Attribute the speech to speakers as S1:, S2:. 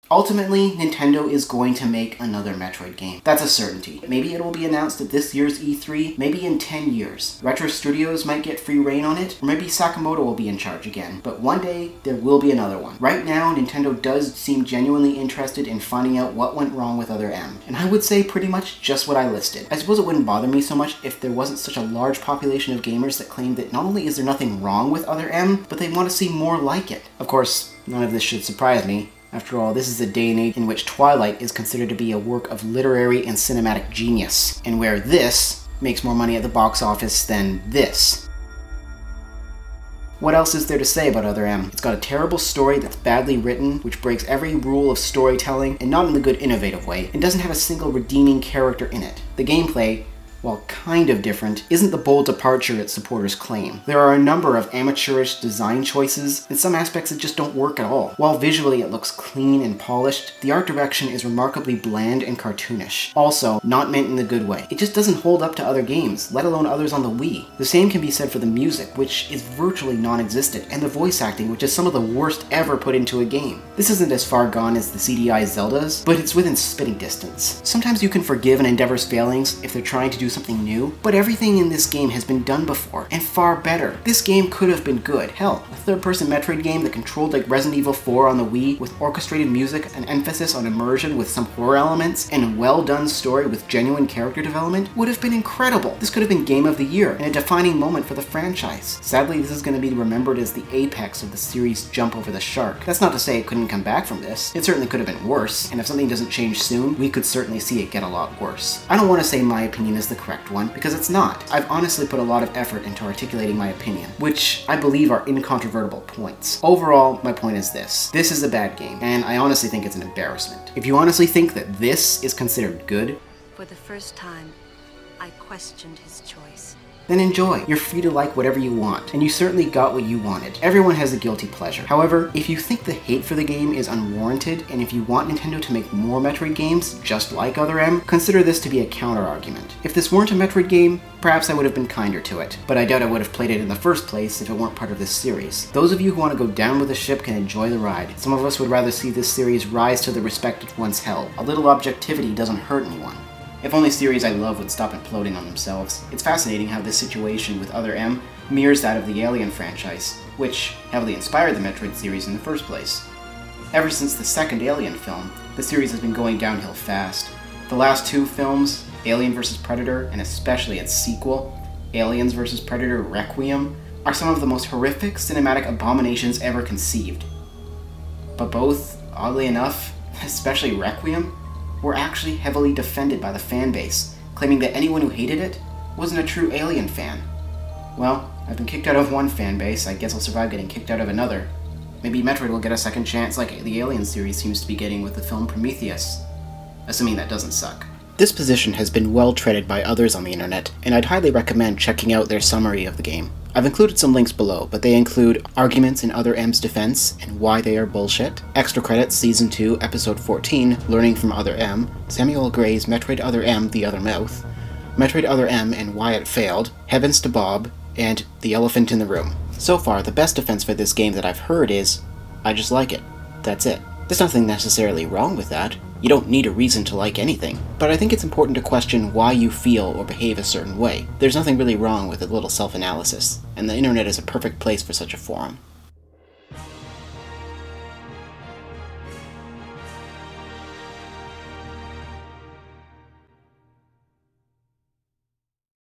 S1: Ultimately, Nintendo is going to make another Metroid game. That's a certainty. Maybe it will be announced at this year's E3, maybe in 10 years. Retro Studios might get free reign on it, or maybe Sakamoto will be in charge again. But one day, there will be another one. Right now, Nintendo does seem genuinely interested in finding out what went wrong with Other M. And I would say pretty much just what I listed. I suppose it wouldn't bother me so much if there wasn't such a large population of gamers that claim that not only is there nothing wrong with Other M, but they want to see more like it. Of course, none of this should surprise me. After all, this is a day and age in which Twilight is considered to be a work of literary and cinematic genius, and where this makes more money at the box office than this. What else is there to say about Other M? It's got a terrible story that's badly written, which breaks every rule of storytelling, and not in the good innovative way, and doesn't have a single redeeming character in it. The gameplay, while kind of different, isn't the bold departure its supporters claim. There are a number of amateurish design choices, and some aspects that just don't work at all. While visually it looks clean and polished, the art direction is remarkably bland and cartoonish. Also, not meant in the good way. It just doesn't hold up to other games, let alone others on the Wii. The same can be said for the music, which is virtually non-existent, and the voice acting, which is some of the worst ever put into a game. This isn't as far gone as the CDI Zeldas, but it's within spitting distance. Sometimes you can forgive an endeavor's failings if they're trying to do something new, but everything in this game has been done before, and far better. This game could have been good. Hell, a third-person Metroid game that controlled like Resident Evil 4 on the Wii, with orchestrated music, an emphasis on immersion with some horror elements, and a well-done story with genuine character development, would have been incredible. This could have been Game of the Year, and a defining moment for the franchise. Sadly, this is going to be remembered as the apex of the series' jump over the shark. That's not to say it couldn't come back from this. It certainly could have been worse, and if something doesn't change soon, we could certainly see it get a lot worse. I don't want to say my opinion is the correct one, because it's not. I've honestly put a lot of effort into articulating my opinion, which I believe are incontrovertible points. Overall, my point is this. This is a bad game, and I honestly think it's an embarrassment. If you honestly think that this is considered good,
S2: for the first time, I questioned his choice.
S1: Then enjoy. You're free to like whatever you want, and you certainly got what you wanted. Everyone has a guilty pleasure. However, if you think the hate for the game is unwarranted, and if you want Nintendo to make more Metroid games just like Other M, consider this to be a counter-argument. If this weren't a Metroid game, perhaps I would have been kinder to it, but I doubt I would have played it in the first place if it weren't part of this series. Those of you who want to go down with the ship can enjoy the ride. Some of us would rather see this series rise to the respect it once held. A little objectivity doesn't hurt anyone. If only series I love would stop imploding on themselves. It's fascinating how this situation with Other M mirrors that of the Alien franchise, which heavily inspired the Metroid series in the first place. Ever since the second Alien film, the series has been going downhill fast. The last two films, Alien vs. Predator, and especially its sequel, Aliens vs. Predator Requiem, are some of the most horrific cinematic abominations ever conceived. But both, oddly enough, especially Requiem, were actually heavily defended by the fanbase, claiming that anyone who hated it wasn't a true Alien fan. Well, I've been kicked out of one fanbase, I guess I'll survive getting kicked out of another. Maybe Metroid will get a second chance like the Alien series seems to be getting with the film Prometheus. Assuming that doesn't suck. This position has been well treaded by others on the internet, and I'd highly recommend checking out their summary of the game. I've included some links below, but they include arguments in Other M's defense and why they are bullshit, extra credits Season 2, Episode 14, Learning from Other M, Samuel Gray's Metroid Other M, The Other Mouth, Metroid Other M and Why It Failed, Heavens to Bob, and The Elephant in the Room. So far, the best defense for this game that I've heard is, I just like it. That's it. There's nothing necessarily wrong with that. You don't need a reason to like anything, but I think it's important to question why you feel or behave a certain way. There's nothing really wrong with a little self-analysis, and the internet is a perfect place for such a forum.